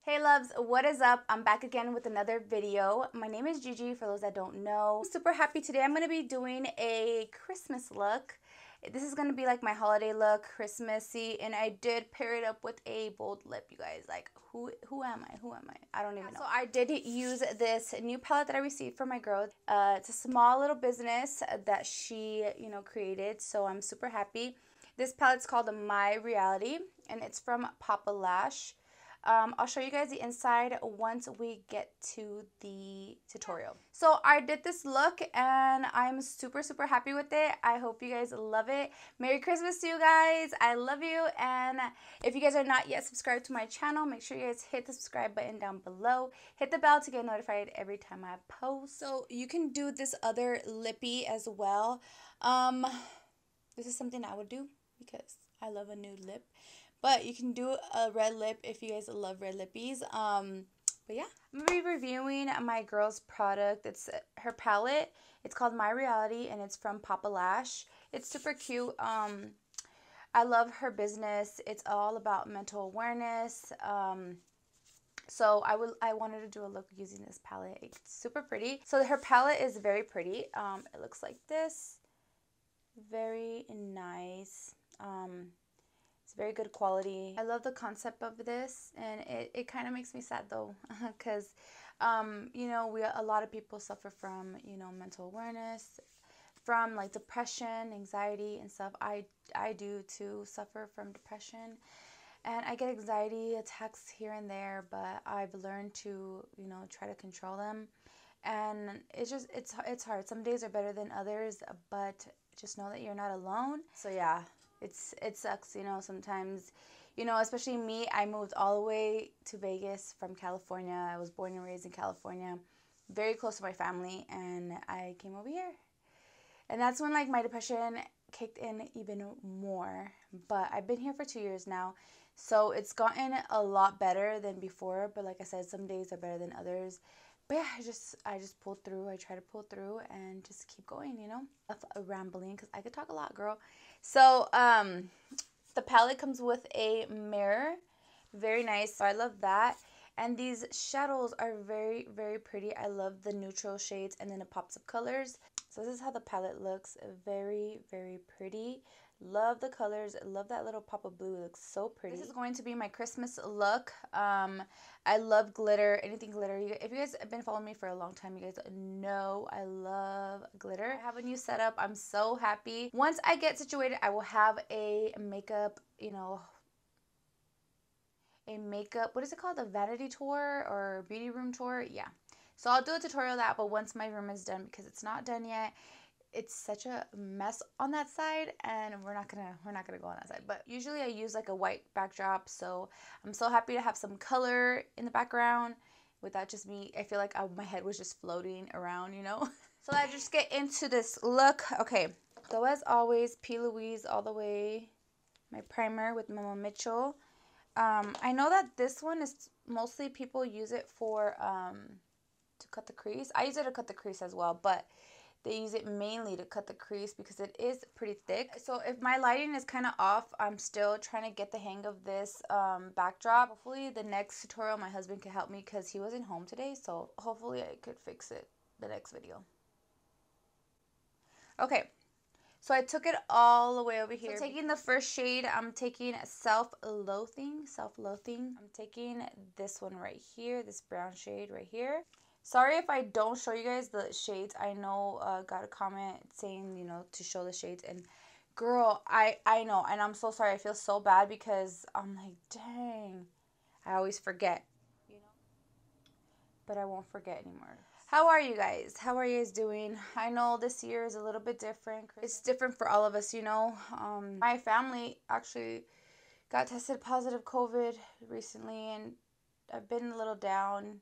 Hey loves, what is up? I'm back again with another video. My name is Gigi, for those that don't know. I'm super happy today. I'm going to be doing a Christmas look. This is going to be like my holiday look, Christmassy, and I did pair it up with a bold lip, you guys. Like, who am I? Who am I? I don't even know. So I did use this new palette that I received from my girl. It's a small little business that she, created, so I'm super happy. This palette's called My Reality, and it's from Papa Lash. I'll show you guys the inside once we get to the tutorial. So I did this look and I'm super happy with it. I hope you guys love it. Merry Christmas to you guys. I love you, and if you guys are not yet subscribed to my channel, make sure you guys hit the subscribe button down below. Hit the bell to get notified every time I post. So you can do this other lippy as well. This is something I would do because I love a nude lip. But you can do a red lip if you guys love red lippies. But yeah, I'm going to be reviewing my girl's product. It's her palette. It's called My Reality, and it's from Papa Lash. It's super cute. I love her business. It's all about mental awareness. So I wanted to do a look using this palette. It's super pretty. So her palette is very pretty. It looks like this. Very nice. It's very good quality. I love the concept of this, and it kind of makes me sad though, because a lot of people suffer from mental awareness, from like depression, anxiety and stuff. I do too suffer from depression, and I get anxiety attacks here and there, but I've learned to try to control them, and it's hard. Some days are better than others, but just know that you're not alone. So yeah. It sucks, sometimes, especially me. I moved all the way to Vegas from California. I was born and raised in California, very close to my family, and I came over here. And that's when, like, my depression kicked in even more. But I've been here for 2 years now, so it's gotten a lot better than before. But like I said, some days are better than others. But yeah, I just pulled through. I try to pull through and just keep going, rambling, because I could talk a lot, girl. So, the palette comes with a mirror. Very nice. So I love that. And these shadows are very pretty. I love the neutral shades, and then it pops up colors. So this is how the palette looks. Very pretty. Love the colors. Love that little pop of blue. It looks so pretty. This is going to be my Christmas look. I love glitter. Anything glitter. If you guys have been following me for a long time, you guys know I love glitter. I have a new setup. I'm so happy. Once I get situated, I will have a makeup, what is it called? A vanity tour or beauty room tour? Yeah. So I'll do a tutorial of that, but once my room is done, because it's not done yet. It's such a mess on that side, and we're not gonna go on that side. But usually I use like a white backdrop, so I'm so happy to have some color in the background without just me. I feel like my head was just floating around, So let's just get into this look. Okay, so as always, P. Louise all the way. My primer with Mama Mitchell. I know that this one is mostly people use it for to cut the crease. I use it to cut the crease as well, but they use it mainly to cut the crease because it is pretty thick. So if my lighting is kind of off, I'm still trying to get the hang of this backdrop. Hopefully the next tutorial my husband can help me, because he wasn't home today. So hopefully I could fix it the next video. Okay. So I took it all the way over here. So taking the first shade, I'm taking Self-Loathing. I'm taking this one right here, this brown shade right here. Sorry if I don't show you guys the shades. I know got a comment saying, to show the shades. And girl, I know. And I'm so sorry. I feel so bad because I'm like, dang. I always forget, But I won't forget anymore. How are you guys? How are you guys doing? I know this year is a little bit different. It's different for all of us, My family actually got tested positive COVID recently, and I've been a little down.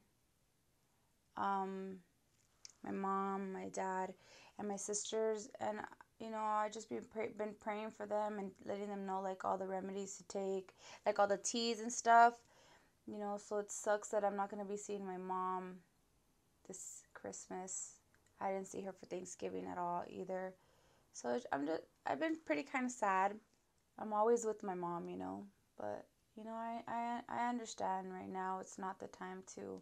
My mom, my dad, and my sisters, and I just been praying for them and letting them know like all the remedies to take, like all the teas and stuff, So it sucks that I'm not gonna be seeing my mom this Christmas. I didn't see her for Thanksgiving at all either, so I've been pretty kind of sad. I'm always with my mom, but You know, I understand right now it's not the time to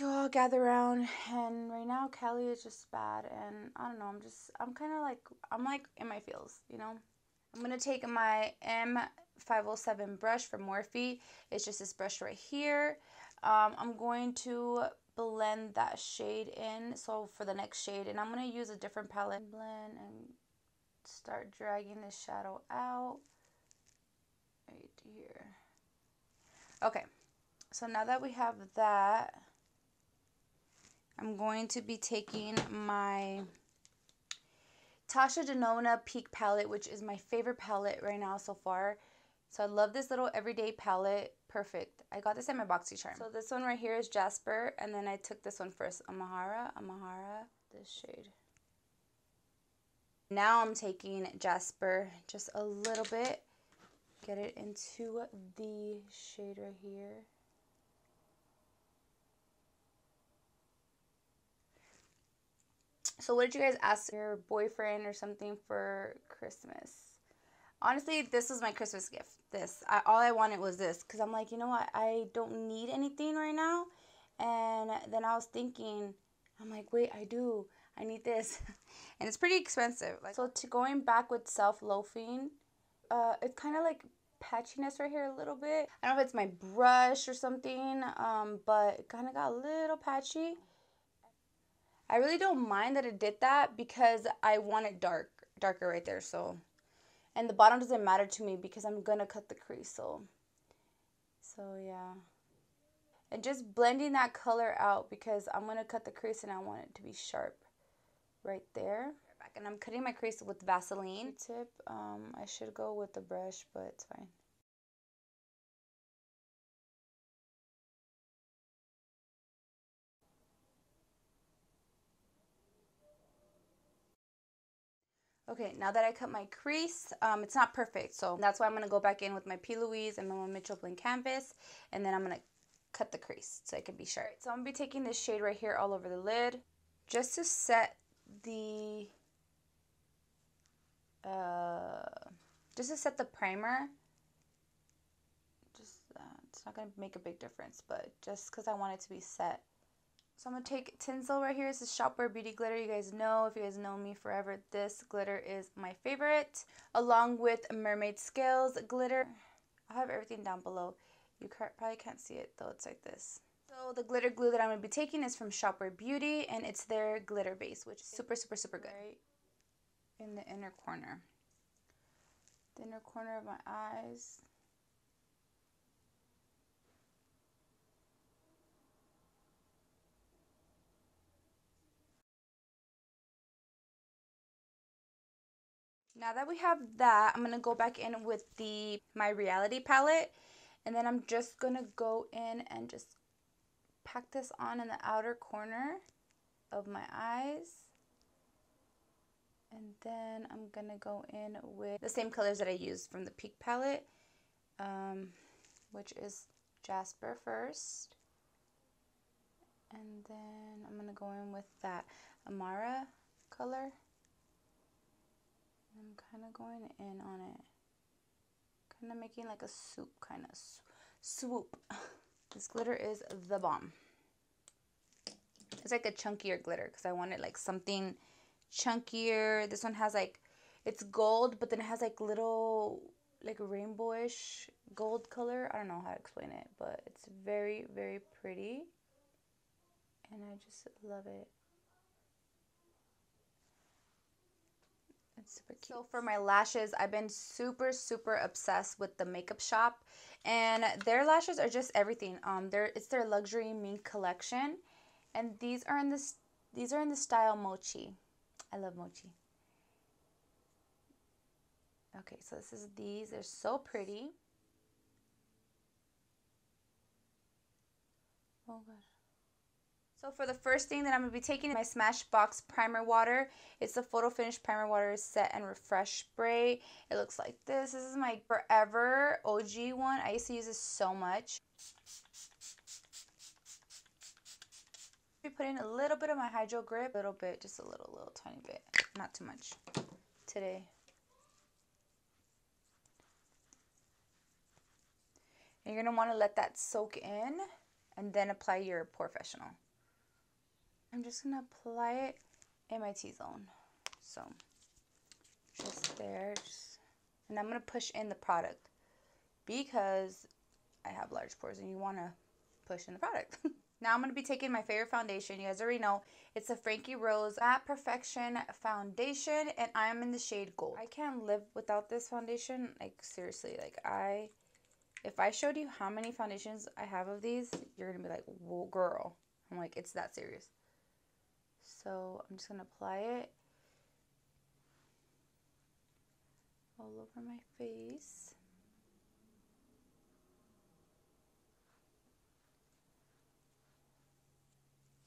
all gather around, and right now Cali is just bad, and I don't know, I'm kind of like, I'm like in my feels, you know. I'm going to take my M507 brush from Morphe. It's just this brush right here. I'm going to blend that shade in, so for the next shade, and I'm going to use a different palette. Blend and start dragging this shadow out right here. Okay, so now that we have that, I'm going to be taking my Tasha Denona Peak palette, which is my favorite palette right now so far. So I love this little everyday palette. Perfect. I got this at my BoxyCharm. So this one right here is Jasper, and then I took this one first, Amahara, this shade. Now I'm taking Jasper just a little bit. Get it into the shade right here. So what did you guys ask your boyfriend or something for Christmas? Honestly, this was my Christmas gift. All I wanted was this, because I'm like, you know what? I don't need anything right now. And then I was thinking, I'm like, wait, I do. I need this. And it's pretty expensive. So to going back with self-loafing, it's kind of like patchiness right here a little bit. I don't know if it's my brush or something, but it kind of got a little patchy. I really don't mind that it did that because I want it darker right there. So, and the bottom doesn't matter to me because I'm gonna cut the crease. So yeah. And just blending that color out because I'm gonna cut the crease and I want it to be sharp right there. And I'm cutting my crease with Vaseline tip. I should go with the brush, but it's fine. Okay, now that I cut my crease, it's not perfect, so that's why I'm going to go back in with my P. Louise and my Mitchell Blend Canvas, and then I'm going to cut the crease so it can be sharp. So I'm going to be taking this shade right here all over the lid just to set the primer. It's not going to make a big difference, but just because I want it to be set. So I'm going to take Tinsel right here. This is Shopware Beauty Glitter. You guys know, if you guys know me forever, this glitter is my favorite. Along with Mermaid Scales glitter. I'll have everything down below. You probably can't see it, though. It's like this. So the glitter glue that I'm going to be taking is from Shopware Beauty, and it's their glitter base, which is super, super, super good. Right in the inner corner. The inner corner of my eyes. Now that we have that, I'm going to go back in with my Reality palette. And then I'm just going to go in and just pack this on in the outer corner of my eyes. And then I'm going to go in with the same colors that I used from the Peak palette, which is Jasper first. And then I'm going to go in with that Amara color. I'm kind of going in on it. Kind of making like a soup, kind of swoop. This glitter is the bomb. It's like a chunkier glitter because I wanted like something chunkier. This one has like, it's gold, but then it has like little, like rainbowish gold color. I don't know how to explain it, but it's very, very pretty. And I just love it. It's super cute. So for my lashes, I've been super, super obsessed with the Makeup Shop, and their lashes are just everything. It's their luxury mink collection, and these are in the style Mochi. I love Mochi. Okay, so this is these. They're so pretty. Oh gosh. So for the first thing that I'm going to be taking is my Smashbox Primer Water. It's the Photo Finish Primer Water Set and Refresh Spray. It looks like this. This is my forever OG one. I used to use this so much. I'll be putting a little bit of my Hydro Grip. A little bit, just a little tiny bit. Not too much today. And you're going to want to let that soak in and then apply your porefessional. I'm just going to apply it in my T-zone. So just there. And I'm going to push in the product because I have large pores and you want to push in the product. Now I'm going to be taking my favorite foundation. You guys already know. It's a Frankie Rose Matte Perfection Foundation, and I'm in the shade Gold. I can't live without this foundation. Like, seriously. Like, if I showed you how many foundations I have of these, you're going to be like, whoa, girl. I'm like, it's that serious. So I'm just going to apply it all over my face.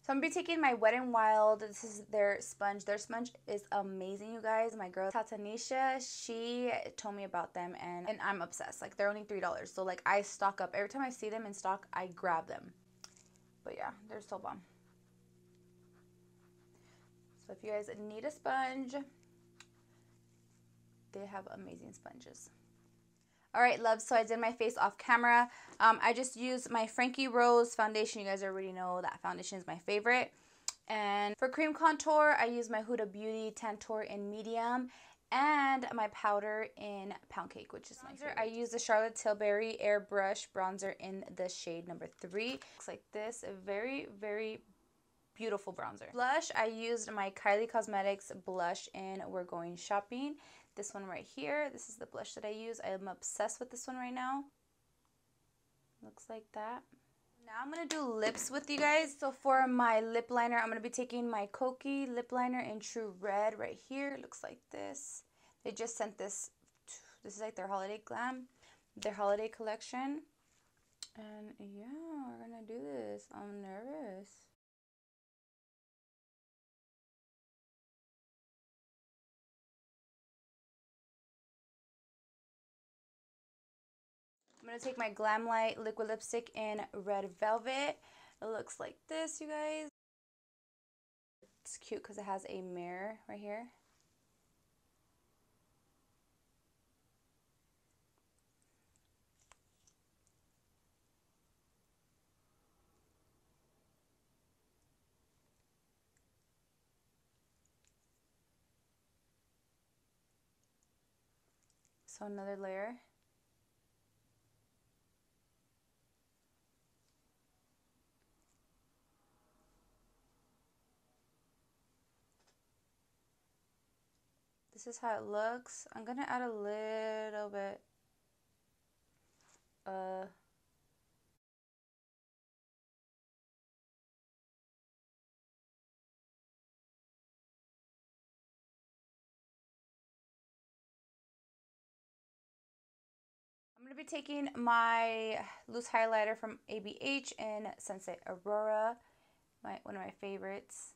So I'm going to be taking my Wet n Wild. This is their sponge. Their sponge is amazing, you guys. My girl, Tatanisha, she told me about them, and I'm obsessed. Like, they're only $3. So, like, I stock up. Every time I see them in stock, I grab them. But, yeah, they're so bomb. So, if you guys need a sponge, they have amazing sponges. Alright, loves, so I did my face off camera. I just used my Frankie Rose foundation. You guys already know that foundation is my favorite. And for cream contour, I use my Huda Beauty Tantour in medium and my powder in Pound Cake, which is my favorite. I use the Charlotte Tilbury Airbrush bronzer in the shade number 3. Looks like this, a very, very beautiful bronzer. Blush, I used my Kylie Cosmetics blush in We're Going Shopping. This one right here, this is the blush that I use. I am obsessed with this one right now. Looks like that. Now I'm going to do lips with you guys. So for my lip liner, I'm going to be taking my Kokie lip liner in True Red right here. It looks like this. They just sent this. This is like their holiday glam, their holiday collection. And yeah, we're going to do this. I'm nervous. I'm going to take my Glam Light liquid lipstick in Red Velvet. It looks like this, you guys. It's cute because it has a mirror right here. So another layer. This is how it looks. I'm gonna add a little bit. I'm gonna be taking my loose highlighter from ABH in Sunset Aurora, one of my favorites.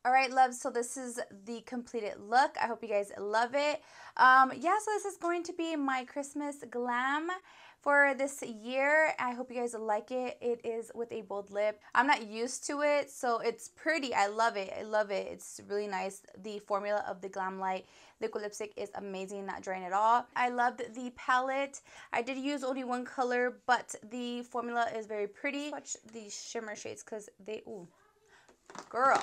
Alright, loves, so this is the completed look. I hope you guys love it. Yeah, so this is going to be my Christmas glam for this year. I hope you guys like it. It is with a bold lip. I'm not used to it, so it's pretty. I love it. I love it. It's really nice. The formula of the Glam Light liquid lipstick is amazing, not drying at all. I loved the palette. I did use only one color, but the formula is very pretty. Watch these shimmer shades because they, ooh, girl.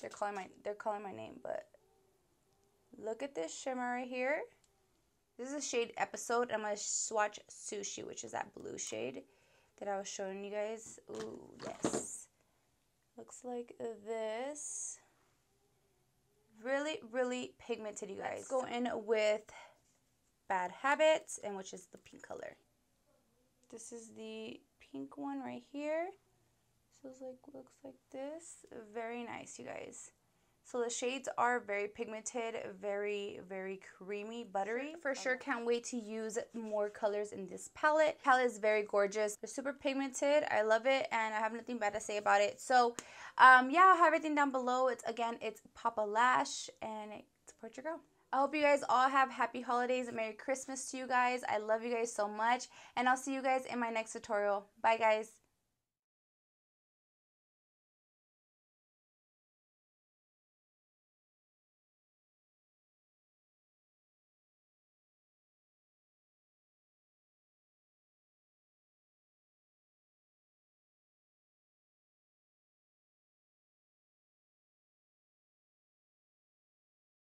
They're calling my name, but look at this shimmer right here. This is a shade Episode. I'm going to swatch Sushi, which is that blue shade that I was showing you guys. Ooh, yes. Looks like this. Really, really pigmented, you guys. Let's go in with Bad Habits, and which is the pink color. This is the pink one right here. So it's like, looks like this. Very nice, you guys. So the shades are very pigmented, very, very creamy, buttery. For sure, can't wait to use more colors in this palette. Palette is very gorgeous. They're super pigmented. I love it, and I have nothing bad to say about it. So, yeah, I'll have everything down below. It's Papa Lash, and support your girl. I hope you guys all have happy holidays and Merry Christmas to you guys. I love you guys so much, and I'll see you guys in my next tutorial. Bye, guys.